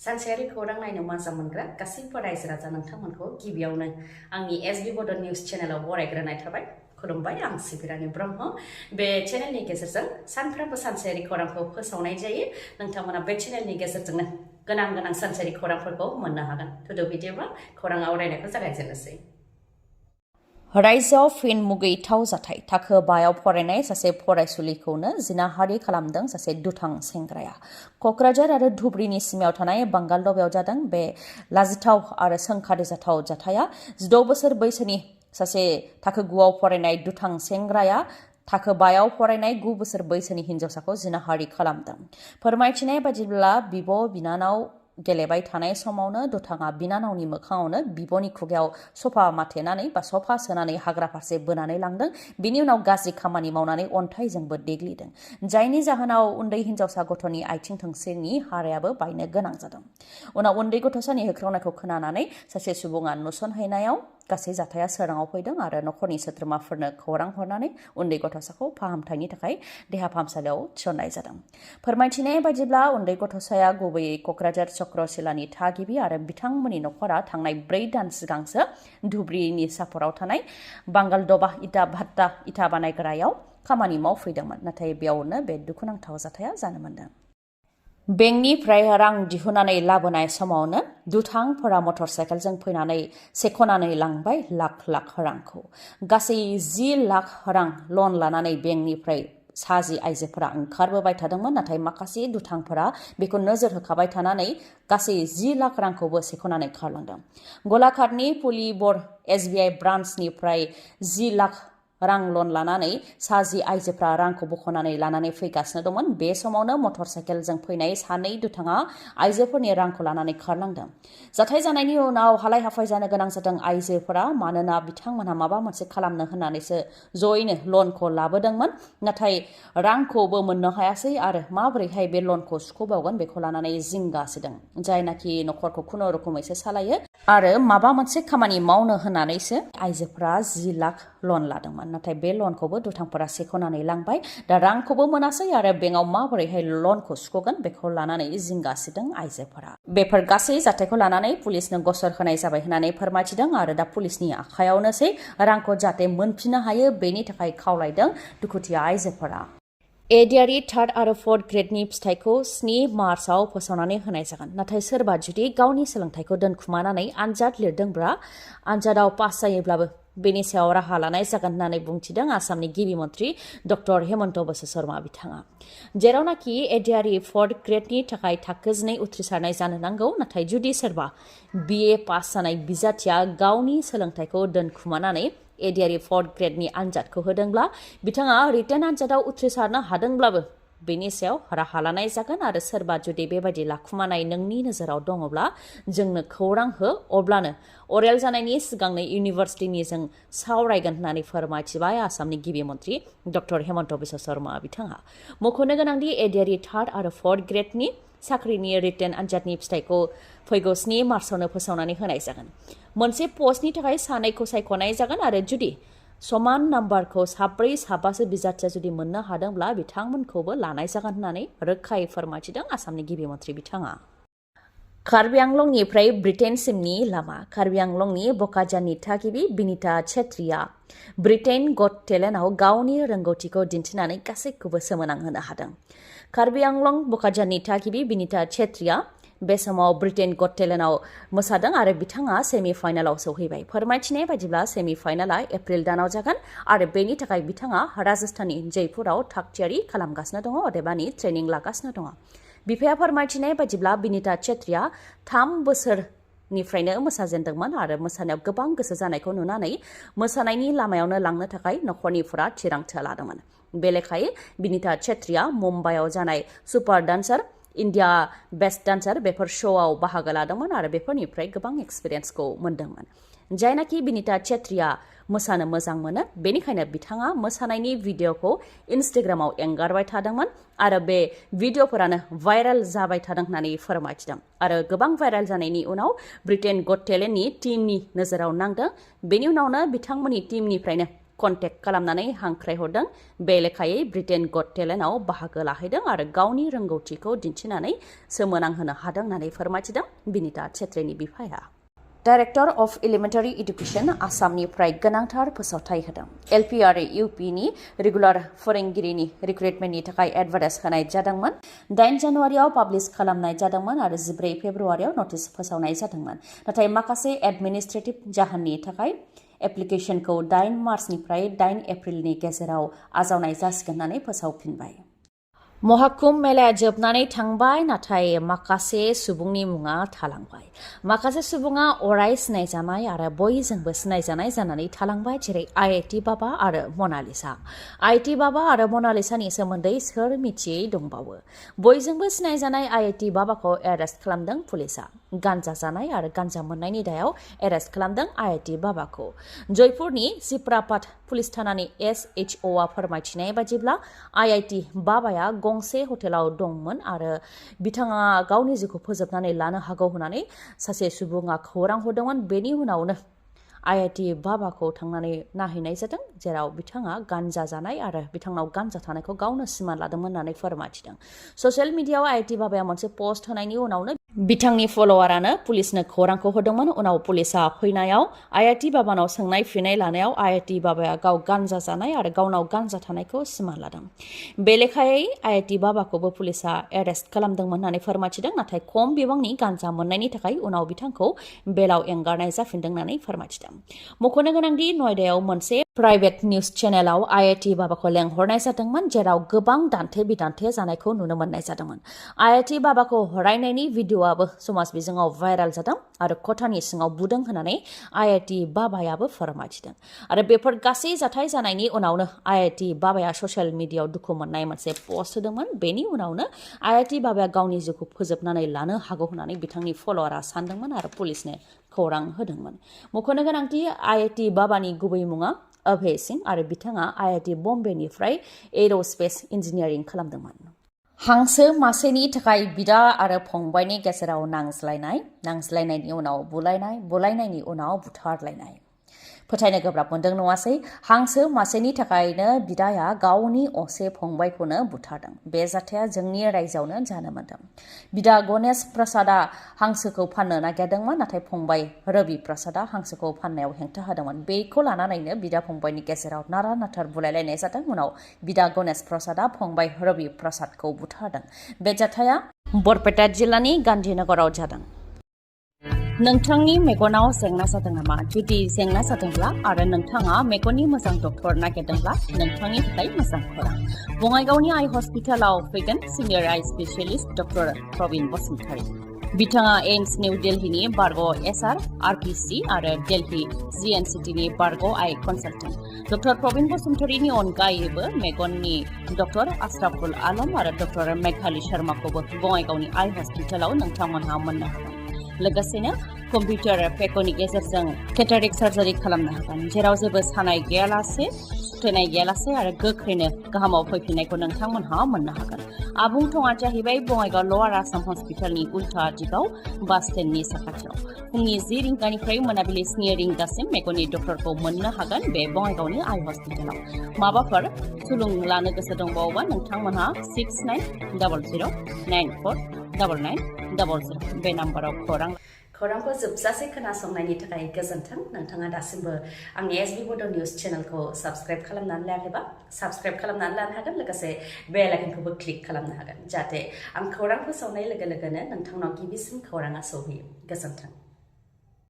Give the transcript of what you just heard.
सानसेयारि खौरां नायनो मोजां मोनग्रा गासैबो रायजो राजा नोंथांमोनखौ गिबियावनो आंनि एसबी बड निउज चेनेलाव बरायग्रोनाय थाबाय। खुलुमबाय, आं सिबि रानि ब्रह्म। बे चेनेलनि गेजेरजों सानफ्रोमबो सानसेयारि खौरांखौ फोसावनाय जायो। नोंथांमोना बे चेनेलनि गेजेरजोंनो गोनां सानसेयारि खौरांफोरखौ मोननो हागोन। थुदो बिदिब्ला खौरां आवरायनायखौ जागायजेननोसै। रायजोआव फिन मुगैथाव जाथाय। थाखो 5आव फरायनाय सासे फरायसुलिखौनो जिनाहारि खालामदों सासे दुथां सेंग्राया। क'क्राझार आरो धुबुरीनि सिमायाव थानाय बांगालदबायाव जादों बे लाजिथाव आरो सोंखारिजाथाव जाथाया। 16 बोसोर बैसोनि सासे थाखो 9आव फरायनाय दुथां सेंग्राया थाखो 5आव फरायनाय 9 बोसोर बैसोनि हिन्जावसाखौ जिनाहारि खालामदों। फोरमायथिनाय बादिब्ला बिब' बिनानाव गेलेबाय थानाय समावनो दुथाङा बिनानावनि मोखाङावनो बिब'नि खुगायाव सफा माथेनानै बा सफा सोनानै हाग्रा फारसे बोनानै लांदों। बिनि उनाव गाज्रि खामानि मावनानै अन्थाइजोंबो देग्लिदों, जायनि जाहोनाव उन्दै हिन्जावसा गथ'नि आथिं थोंसेनि हारायाबो बायनो गोनां जादों। उनाव उन्दै गथ'सानि होख्रावनायखौ खोनानानै सासे सुबुङा नुसनहैनायाव गासै जाथाया सोराङाव फैदों आरो नखरनि सोद्रोमाफोरनो खौरां हरनानै उन्दै गथ'साखौ फाहामथायनि थाखाय देहा फाहामसालियाव थिसननाय जादों। फोरमायथिनाय बादिब्ला उन्दै गथ'साया गुबैयै क'क्राझार चक्रशिलानि थागिबि आरो बिथांमोननि नखरा थांनाय 4 दान सिगांसो धुबुरीनि सापराव थानाय बांगालदबा इटा भाट्टा इटा बानायग्रायाव खामानि मावफैदोंमोन। नाथाय बेयावनो बे दुखुनांथाव जाथाया जानो मोन्दों। बेंकनिफ्राय रां दिहुननानै लाबोनाय समावनो दुथांफोरा मटर साइकेलजों फैनानै सेख'नानै लांबाय लाख रांखौ। गासै 10 लाख रां लन लानानै बेंकनिफ्राय 10 आइजोफोरा ओंखारबोबाय थादोंमोन। नाथाय माखासे दुथांफोरा बेखौ नोजोर होखाबाय थानानै गासै 10 लाख रांखौबो सेख'नानै खारलांदों। गलाघाटनि पुलिबर SBI ब्रान्सनिफ्राय 10 लाख रां लन लानानै 10 आइजोफ्रा रांखौ बख'नानै लानानै फैगासिनो दंमोन। बे समावनो मटर साइकेलजों फैनाय 2 दुथाङा आइजोफोरनि रांखौ लानानै खारलांदों। जाथाय जानायनि उनाव हालाय हाफाय जानो गोनां जादों आइजोफोरा, मानोना बिथांमोनहा माबा मोनसे खालामनो होननानैसो जयैनो लनखौ लाबोदोंमोन। नाथाय रांखौबो मोननो हायासै आरो माबोरैहाय बे लनखौ सुख'बावगोन बेखौ लानानै जिंगासिदों। जायनाखि नखरखौ खुनुरुखुमैसो सालायो आरो माबा मोनसे खामानि मावनो होननानैसो आइजोफोरा 10 लाख लन लादोंमोन। नाथाय बे लनखौबो दुथांफोरा सेख'नानै लांबाय। दा रांखौबो मोनासै आरो बेंकआव माबोरैहाय लनखौ सुख'गोन बेखौ लानानै जिंगासिदों आइजोफोरा। बेफोर गासै जाथायखौ लानानै पुलिसनो गसर होनाय जाबाय होननानै फोरमायथिदों आरो दा पुलिसनि आखायावनोसै रांखौ जाहाथे मोनफिननो हायो बेनि थाखाय खावलायदों दुखुथिया आइजोफोरा। ADRE 3rd आरो 4th ग्रेडनि फिथाइखौ 7 मार्चआव फोसावनानै होनाय जागोन। नाथाय सोरबा जुदि गावनि सोलोंथाइखौ दोनखुमानानै आनजाद लिरदोंब्ला आनजादाव पास जायोब्लाबो बेनि सायाव राहा लानाय जागोन होननानै बुंथिदों आसामनि गिबि मन्थ्रि डक्टर हेमन्त बिश्व शर्मा बिथाङा। जेरावनाखि ADRE 4th ग्रेडनि थाखाय थाखो 12 उथ्रिसारनाय जानो नांगौ। नाथाय जुदि सोरबा BA पास जानाय बिजाथिया गावनि सोलोंथाइखौ दोनखुमानानै ADRE 4th ग्रेडनि आनजादखौ होदोंब्ला बिथाङा रिटेन आनजादाव उथ्रिसारनो हादोंब्लाबो बेनि सायाव राहा लानाय जागोन आरो सोरबा जुदि बेबायदि लाखुमानाय नोंनि नोजोराव दङब्ला जोंनो खौरां हो, अब्लानो अरेल जानायनि सिगांनो इउनिभार्सिटिनि जों सावरायगोन होननानै फोरमायथिबाय आसामनि गिबि मन्थ्रि डक्टर हेमन्त बिश्व शर्मा बिथाङा। मख'नो गोनांदि ADRE 3rd आरो 4th ग्रेडनि साख्रिनि रिटेन आनजादनि फिथाइखौ फैगौ 7 मार्चआवनो फोसावनानै होनाय जागोन। मोनसे पस्टनि थाखाय 2खौ सायख'नाय जागोन आरो जुदि समान नाम्बारखौ 4-5सो बिजाथिया जुदि मोननो हादोंब्ला बिथांमोनखौबो लानाय जागोन होननानै रोखायै फोरमायथिदों आसामनि गिबि मन्थ्रि बिथाङा। कार्बि आंलंनिफ्राय ब्रिटेनसिमनि लामा। कार्बि आंलंनि बकाजाननि थागिबि बिनिता छेत्रीया ब्रिटेन गट टेलेन्टआव गावनि रोंगौथिखौ दिन्थिनानै गासैखौबो सोमोनांहोनो हादों। कार्बि आंलं बकाजाननि थागिबि बिनिता छेत्रीया बे समाव ब्रिटेन गट टेलेन्टआव मोसादों आरो बिथाङा सेमि फाइनालाव सौहैबाय। फोरमायथिनाय बायदिब्ला सेमि फाइनाला एप्रिल दानाव जागोन आरो बेनि थाखाय बिथाङा राजस्थाननि जयपुराव थागथियारि खालामगासिनो दङ, अदेबानि ट्रेनिं लागासिनो दङ। बिफाया फोरमायथिनाय बायदिब्ला बिनिता छेत्रीया 3 बोसोरनिफ्रायनो मोसाजेनदोंमोन आरो मोसानायाव गोबां गोसो जानायखौ नुनानै मोसानायनि लामायावनो लांनो थाखाय नखरनिफोरा थिरांथा लादोंमोन। बे लेखायै बिनिता छेत्रीया मुम्बाइआव जानाय super dancer, India best dancer बेफोर श'आव बाहागो लादोंमोन आरो बेफोरनिफ्राय गोबां एक्सपिरियेन्सखौ मोन्दोंमोन। जायनाखि बिनिता छेत्रीया मोसानो मोजां मोनो, बेनिखायनो बिथाङा मोसानायनि भिडिअ'खौ इन्स्टाग्रामाव एंगारबाय थादोंमोन आरो बे भिडिअ'फोरानो भाइरेल जाबाय थादों होननानै फोरमायथिदों आरो गोबां भाइरेल जानायनि उनाव ब्रिटेन गट टेलेन्टनि टीमनि नोजोराव नांदों। बेनि उनावनो बिथांमोननि टीमनिफ्रायनो कन्टेक्ट खालामनानै हांख्रायहरदों बे लेखायै ब्रिटेन गट टेलेन्टआव बाहागो लाहैदों आरो गावनि रोंगौथिखौ दिन्थिनानै सोमोनांहोनो हादों होननानै फोरमायथिदों बिनिता छेत्रीनि बिफाया डाइरेक्टर अफ एलिमेन्टारि एडुकेसन आसामनिफ्राय गोनांथार फोसावथाय होदों एलपि आरो इउपिनि रेगुलार फोरोंगिरिनि रिक्रुटमेन्टनि थाखाय एडभार्टाइज होनाय जादोंमोन 8 जानुवारियाव पाब्लिश खालामनाय जादोंमोन आरो 14 फेब्रुवारियाव नटिस फोसावनाय जादोंमोन नाथाय माखासे एडमिनिस्ट्रेटिभ जाहोननि थाखाय एप्लिकेशनखौ 8 मार्चनिफ्राय 8 एप्रिलनि गेजेराव आजावनाय जासिगोन होननानै फोसावफिनबाय महाकुम्भ मेलाया जोबनानै थांबाय नाथाय माखासे सुबुंनि मुङा थालांबाय माखासे सुबुङा अराय सिनायजानाय आरो बयजोंबो सिनायजानाय जानानै थालांबाय जेरै आईआईटी बाबा आरो मनालिसा आईआईटी बाबा आरो मनालिसानि सोमोन्दै सोर मिथियै दंबावो बयजोंबो सिनायजानाय आईआईटी बाबाखौ एरेस्ट खालामदों पुलिसा गान्जा जानाय आरो गान्जा मोननायनि दायाव एरेस्ट खालामदों आईआईटी बाबाखौ जयपुरनि सिप्रापाट पुलिस थानानि एसएचअआ फोरमायथिनाय बादिब्ला आईआईटी बाबाया गंसे हटेलाव दंमोन आरो बिथाङा गावनि जिउखौ फोजोबनानै लानो हागौ होननानै सासे सुबुङा खौरां हरदोंमोन बेनि उनावनो आईआईटी बाबाखौ थांनानै नायहैनाय जादों जेराव बिथाङा गान्जा जानाय आरो बिथांनाव गान्जा थानायखौ गावनो सिमान लादोंमोन होननानै फोरमायथिदों ससियेल मिडियायाव आईआईटी बाबाया मोनसे पोस्ट होनायनि उनावनो बिथांनि फलोवारानो पुलिसनो खौरांखौ होदोंमोन उनाव पुलिसा फैनायाव आईआईटी बाबानाव सोंनाय फिननाय लानायाव आईआईटी बाबाया गाव गान्जा जानाय आरो गावनाव गान्जा थानायखौ सिमान लादों बे लेखायै आईआईटी बाबाखौबो पुलिसा एरेस्ट खालामदोंमोन होननानै फोरमायथिदों नाथाय खम बिबांनि गान्जा मोननायनि थाखाय उनाव बिथांखौ बेलाव एंगारनाय जाफिनदों होननानै फोरमायथिदों मख'नो गोनांदि नयदायाव मोनसे प्राइभेट निउज चेनेलाव आईआईटी बाबाखौ लेंहरनाय जादोंमोन जेराव गोबां दान्थे बिदान्थे जानायखौ नुनो मोननाय जादोंमोन आईआईटी बाबाखौ हरायनायनि भिडिअ'आबो समाज बिजोङाव भाइरेल जादों आरो खथानि सिङाव बुदों होननानै आईआईटी बाबायाबो फोरमायथिदों आरो बेफोर गासै जाथाय जानायनि उनावनो आईआईटी बाबाया ससियेल मिडियायाव दुखु मोननाय मोनसे पस्ट होदोंमोन बेनि उनावनो आईआईटी बाबाया गावनि जिउखौ फोजोबनानै लानो हागौ होननानै बिथांनि फलोवारा सानदोंमन आरो पुलिसनो खौरां होदोंमोन मख'नो गोनांथि आईआईटी बाबानि गुबै मुङा अभय सिंह आरो बिथाङा आईआईटी बम्बेनिफ्राय एर'स्पेस इन्जिनियारिं खालामदोंमोन हांसो मासेनि थाखाय बिदा आरो फंबायनि गेजेराव नांज्लायनायनि उनाव बुलायनायनि उनाव बुथारलायनाय फोथायनो गोब्राब मोनदों नङासै हांसो मासेनि थाखायनो बिदाया गावनि असे फंबायखौनो बुथारदों बे जाथाया जोंनि रायजोआवनो जानो मोन्दों बिदा गणेश प्रसादआ हांसोखौ फाननो नागिरदोंमोन नाथाय फंबाय रवि प्रसादआ हांसोखौ फाननायाव हेंथा होदोंमन बेखौ लानानैनो बिदा फंबायनि गेजेराव नारा नाथार बुलायलायनाय जादों उनाव बिदा गणेश प्रसादआ फंबाय रवि प्रसादखौ बुथारदों बे जाथाया बरपेटा जिल्लानि गांधीनगराव जादों नोंथांनि मेगनाव जेंना जादों नामा जुदि जेंना जादोंब्ला आरो नोंथाङा मेगननि मोजां डक्टर नागिरदोंब्ला नोंथांनि थाखाय मोजां खौरां बङाइगावनि आइ हस्पिटालाव फैगोन सिनियर आइ स्पेशलिस्ट डक्टर प्रबिन बसुमतारी बिथाङा एम्स निउ दिल्लीनि बारग' एसआर आरपिसि आरो दिल्ली जिएनसिटिनि बारग' आइ कनसाल्टेन्ट डक्टर प्रबिन बसुमतारीनि अनगायैबो मेगननि डक्टर आशराफुल आलम आरो डक्टर मेघाली शर्माखौबो बङाइगावनि आइ हस्पिटालाव नोंथांमोनहा मोननो हागोन लोगोसेनो कम्पिउटार पेकनि गेजेरजों केटारेक सार्जारि खालामनो हागोन जेराव जेबो सानाय गैयालासे सुथेनाय गैयालासे आरो गोख्रैनो गाहामाव फैफिननायखौ नोंथांमोनहा मोननो हागोन आबुं थङा जाहैबाय बङाइगाव लवार आसाम हस्पिटालनि उल्था दिगाव बास स्टेन्डनि साखाथियाव फुंनि 10 रिंगानिफ्राय मोनाबिलि 2 रिंगासिम मेगननि डक्टरखौ मोननो हागोन बे बङाइगावनि आइ हस्पिटालाव माबाफोर सुलुं लानो गोसो दंबावोबा नोंथांमोनहा 6900949900 बे नाम्बाराव खौरांखौ जोबजासे खोनासंनायनि थाखाय गोजोन्थों नोंथाङा दासिमबो आंनि एसबि बड' निउज चेनेलखौ साबस्क्राइब खालामनानै लायाखैबा साबस्क्राइब खालामनानै लानो हागोन लोगोसे बेल आइकनखौबो क्लिक खालामनो हागोन जाहाथे आं खौरां फोसावनाय लोगो लोगोनो नोंथांनाव गिबिसिन खौराङा सौहैयो गोजोन्थों